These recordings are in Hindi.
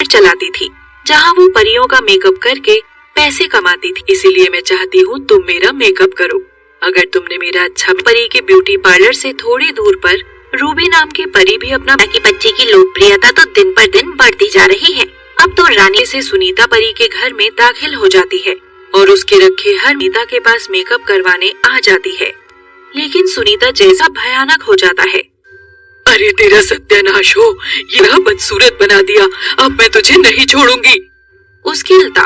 चलाती थी, जहाँ वो परियों का मेकअप करके पैसे कमाती थी। इसीलिए मैं चाहती हूँ तुम मेरा मेकअप करो। अगर तुमने मेरा अच्छा परी के ब्यूटी पार्लर से थोड़ी दूर पर रूबी नाम की परी भी अपना की बच्ची की लोकप्रियता तो दिन पर दिन बढ़ती जा रही है। अब तो रानी से सुनीता परी के घर में दाखिल हो जाती है और उसके रखे हर मीता के पास मेकअप करवाने आ जाती है। लेकिन सुनीता जैसा भयानक हो जाता है। अरे तेरा सत्यानाश हो, यह बदसूरत बना दिया, अब मैं तुझे नहीं छोड़ूंगी। उसकी लता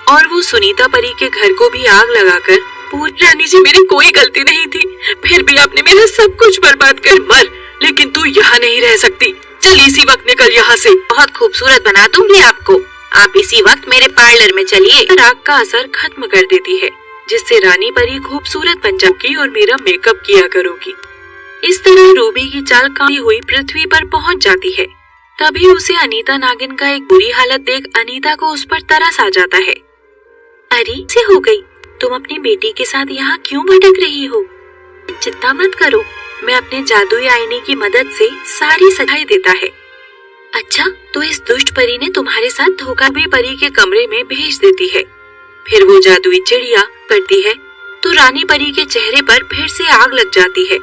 और वो सुनीता परी के घर को भी आग लगाकर रानी जी मेरी कोई गलती नहीं थी, फिर भी आपने मेरा सब कुछ बर्बाद कर मर, लेकिन तू यहाँ नहीं रह सकती। चल इसी वक्त निकल यहाँ से। बहुत खूबसूरत बना दूंगी आपको, आप इसी वक्त मेरे पार्लर में चलिए। आग का असर खत्म कर देती है, जिससे रानी परी खूबसूरत बन जाएगी और मेरा मेकअप किया करोगी। इस तरह रूबी की चाल काटी हुई पृथ्वी पर पहुंच जाती है। तभी उसे अनीता नागिन का एक बुरी हालत देख अनीता को उस पर तरस आ जाता है। अरे से हो गई, तुम अपनी बेटी के साथ यहाँ क्यों भटक रही हो? चिंता मत करो, मैं अपने जादुई आईने की मदद से सारी सच्चाई देता है। अच्छा, तो इस दुष्ट परी ने तुम्हारे साथ धोखा भी परी के कमरे में भेज देती है। फिर वो जादुई चिड़िया करती है तो रानी परी के चेहरे पर फिर से आग लग जाती है।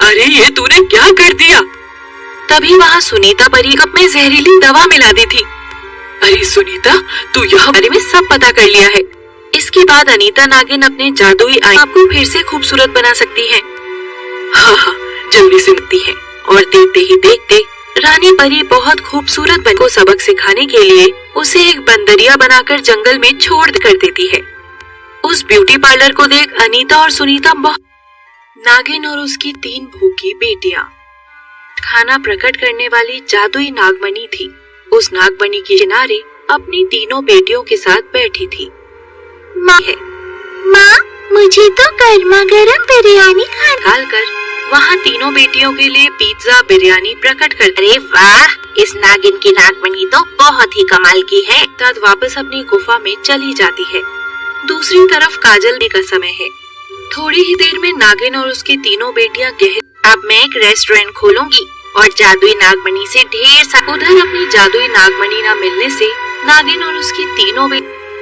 अरे ये तूने क्या कर दिया? तभी वहाँ सुनीता परी कप में जहरीली दवा मिला दी थी। अरे सुनीता, तू यहाँ बारे में सब पता कर लिया है। इसके बाद अनीता नागिन अपने जादुई आईने आपको फिर से खूबसूरत बना सकती है। हाँ, जल्दी से मिलती है। और देखते ही देखते रानी परी बहुत खूबसूरत बन को सबक सिखाने के लिए उसे एक बंदरिया बनाकर जंगल में छोड़ कर देती है। उस ब्यूटी पार्लर को देख अनीता और सुनीता नागिन और उसकी 3 भूखी बेटियां खाना प्रकट करने वाली जादुई नागमणि थी। उस नागमणि के किनारे अपनी तीनों बेटियों के साथ बैठी थी। माँ, मुझे तो गर्मा गर्म बिरयानी खाल कर वहाँ तीनों बेटियों के लिए पिज्जा बिरयानी प्रकट कर। अरे वाह, इस नागिन की नागमणि तो बहुत ही कमाल की है। तब वापस अपनी गुफा में चली जाती है। दूसरी तरफ काजल का समय है। थोड़ी ही देर में नागिन और उसकी तीनों बेटियां अब मैं एक रेस्टोरेंट खोलूंगी और जादुई नागमणि से ढेर सा। उधर अपनी जादुई नागमणि न मिलने से नागिन और उसकी तीनों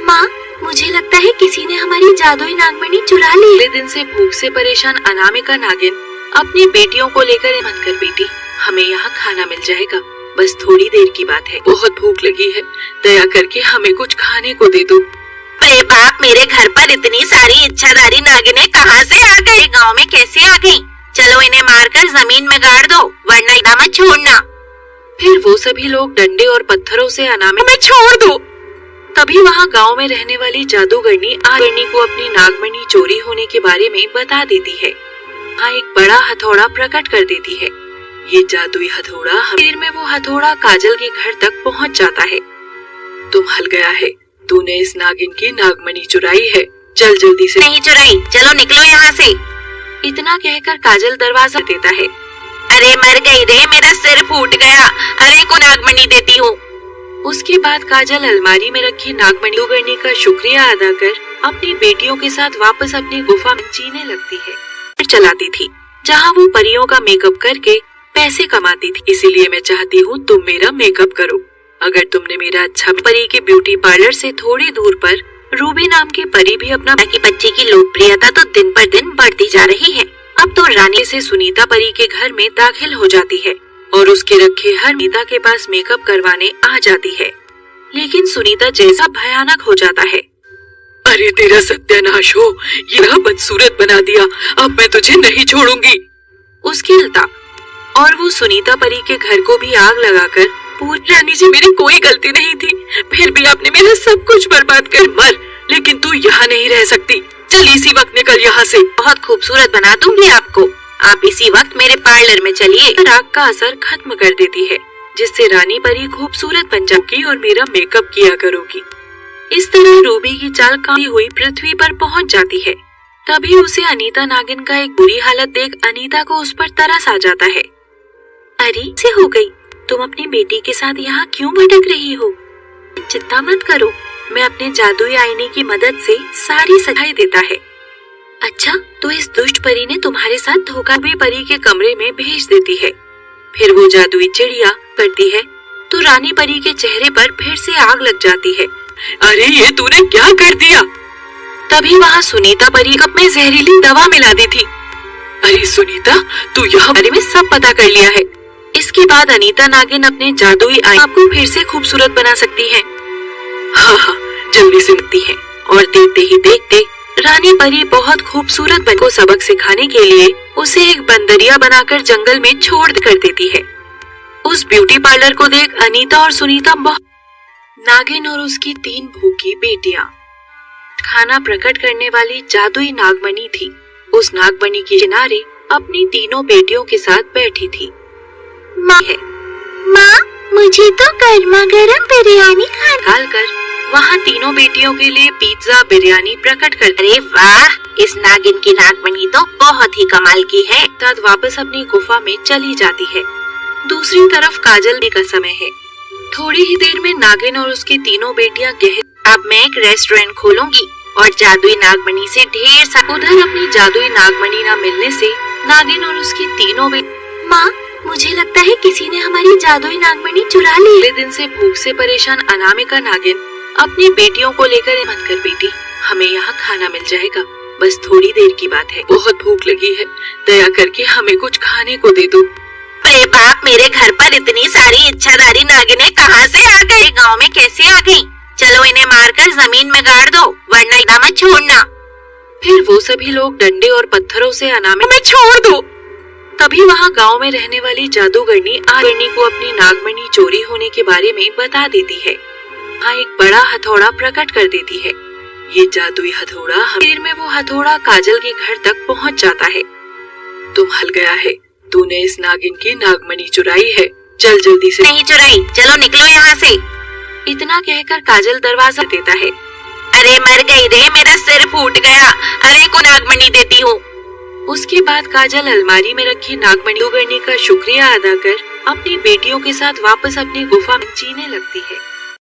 माँ, मुझे लगता है किसी ने हमारी जादुई नागमणि चुरा ली। अगले दिन से भूख से परेशान अनामिका नागिन अपनी बेटियों को लेकर मत कर बेटी, हमें यहाँ खाना मिल जाएगा, बस थोड़ी देर की बात है। बहुत भूख लगी है, दया करके हमें कुछ खाने को दे दो। अरे बाप, मेरे घर पर इतनी सारी इच्छाधारी नागिनें कहाँ से आ गई? गाँव में कैसे आ गई? चलो इन्हें मारकर जमीन में गाड़ दो, वरना इतना मत छोड़ना। फिर वो सभी लोग डंडे और पत्थरों से अनामिका में छोड़ दो। तभी वहाँ गांव में रहने वाली जादूगरनी आगरनी को अपनी नागमणि चोरी होने के बारे में बता देती है। वहाँ एक बड़ा हथौड़ा प्रकट कर देती है। ये जादुई हथौड़ा देर में वो हथौड़ा काजल के घर तक पहुँच जाता है। तुम हल गया है, तूने इस नागिन की नागमणि चुराई है, चल जल्दी से। नहीं चुराई, चलो निकलो यहाँ से। इतना कहकर काजल दरवाजा देता है। अरे मर गई रे, मेरा सिर फूट गया। अरे को नागमणि देती हूँ। उसके बाद काजल अलमारी में रखी नागमणि जादूगरनी का शुक्रिया अदा कर अपनी बेटियों के साथ वापस अपनी गुफा में जीने लगती है। चलाती थी, जहाँ वो परियों का मेकअप करके पैसे कमाती थी। इसीलिए मैं चाहती हूँ तुम मेरा मेकअप करो। अगर तुमने मेरा अच्छा परी के ब्यूटी पार्लर से थोड़ी दूर पर रूबी नाम की परी भी अपना की बच्ची की लोकप्रियता तो दिन पर दिन बढ़ती जा रही है। अब तो रानी से सुनीता परी के घर में दाखिल हो जाती है और उसके रखे हर मीता के पास मेकअप करवाने आ जाती है। लेकिन सुनीता जैसा भयानक हो जाता है। अरे तेरा सत्यानाश हो, यह बदसूरत बना दिया, अब मैं तुझे नहीं छोड़ूंगी। उसकी लता और वो सुनीता परी के घर को भी आग लगाकर रानी जी मेरी कोई गलती नहीं थी, फिर भी आपने मेरा सब कुछ बर्बाद कर मर, लेकिन तू यहाँ नहीं रह सकती। चल इसी वक्त निकल यहाँ से। बहुत खूबसूरत बना दूंगी आपको, आप इसी वक्त मेरे पार्लर में चलिए। आग का असर खत्म कर देती है, जिससे रानी परी खूबसूरत बन जाएगी और मेरा मेकअप किया करोगी। इस तरह रूबी की चाल काटी हुई पृथ्वी पर पहुंच जाती है। तभी उसे अनीता नागिन का एक बुरी हालत देख अनीता को उस पर तरस आ जाता है। अरे से हो गई, तुम अपनी बेटी के साथ यहाँ क्यों भटक रही हो? चिंता मत करो, मैं अपने जादुई आईने की मदद से सारी सच्चाई देता है। अच्छा, तो इस दुष्ट परी ने तुम्हारे साथ धोखा भी परी के कमरे में भेज देती है। फिर वो जादुई चिड़िया करती है तो रानी परी के चेहरे पर फिर से आग लग जाती है। अरे ये तूने क्या कर दिया? तभी वहाँ सुनीता परी कप में जहरीली दवा मिला दी थी। अरे सुनीता, तू यहाँ बारे में सब पता कर लिया है। इसके बाद अनीता नागिन अपने जादुई आई आपको फिर से खूबसूरत बना सकती है। हाँ, जल्दी से सकती है। और देखते ही देखते रानी परी बहुत खूबसूरत बन को सबक सिखाने के लिए उसे एक बंदरिया बनाकर जंगल में छोड़ कर देती है। उस ब्यूटी पार्लर को देख अनीता और सुनीता बहुत नागिन और उसकी 3 भूखी बेटियां खाना प्रकट करने वाली जादुई नागमणि थी। उस नागमणि के किनारे अपनी 3 बेटियों के साथ बैठी थी। माँ, मुझे तो गर्मा गर्म बिरयानी खाना कर वहाँ 3 बेटियों के लिए पिज्जा बिरयानी प्रकट कर। अरे वाह, इस नागिन की नागमणि तो बहुत ही कमाल की है। साथ वापस अपनी गुफा में चली जाती है। दूसरी तरफ काजल का समय है। थोड़ी ही देर में नागिन और उसकी 3 बेटियां अब मैं एक रेस्टोरेंट खोलूंगी और जादुई नागमणि से ढेर सा। उधर अपनी जादुई नागमणि न मिलने से नागिन और उसकी 3 बेटियां। माँ, मुझे लगता है किसी ने हमारी जादुई नागमणि चुरा ली। अगले दिन से भूख से परेशान अनामिका नागिन अपनी बेटियों को लेकर मत कर बेटी, हमें यहाँ खाना मिल जाएगा, बस थोड़ी देर की बात है। बहुत भूख लगी है, दया करके हमें कुछ खाने को दे दो। अरे बाप, मेरे घर पर इतनी सारी इच्छाधारी नागिनें कहाँ से आ गई? गाँव में कैसे आ गई? चलो इन्हें मारकर जमीन में गाड़ दो, वरना इतना मत छोड़ना। फिर वो सभी लोग डंडे और पत्थरों से अनामिका में छोड़ दो। तभी वहाँ गांव में रहने वाली जादूगरनी आगरनी को अपनी नागमणि चोरी होने के बारे में बता देती है। वहाँ एक बड़ा हथौड़ा प्रकट कर देती है। ये जादुई हथौड़ा देर में वो हथौड़ा काजल के घर तक पहुँच जाता है। तुम हल गया है, तूने इस नागिन की नागमणि चुराई है, चल जल्दी से। नहीं चुराई, चलो निकलो यहाँ से। इतना कहकर काजल दरवाजा देता है। अरे मर गई रे, मेरा सिर फूट गया। अरे को नागमणि देती हूँ। उसके बाद काजल अलमारी में रखी नागमणि का शुक्रिया अदा कर अपनी बेटियों के साथ वापस अपनी गुफा में जीने लगती है।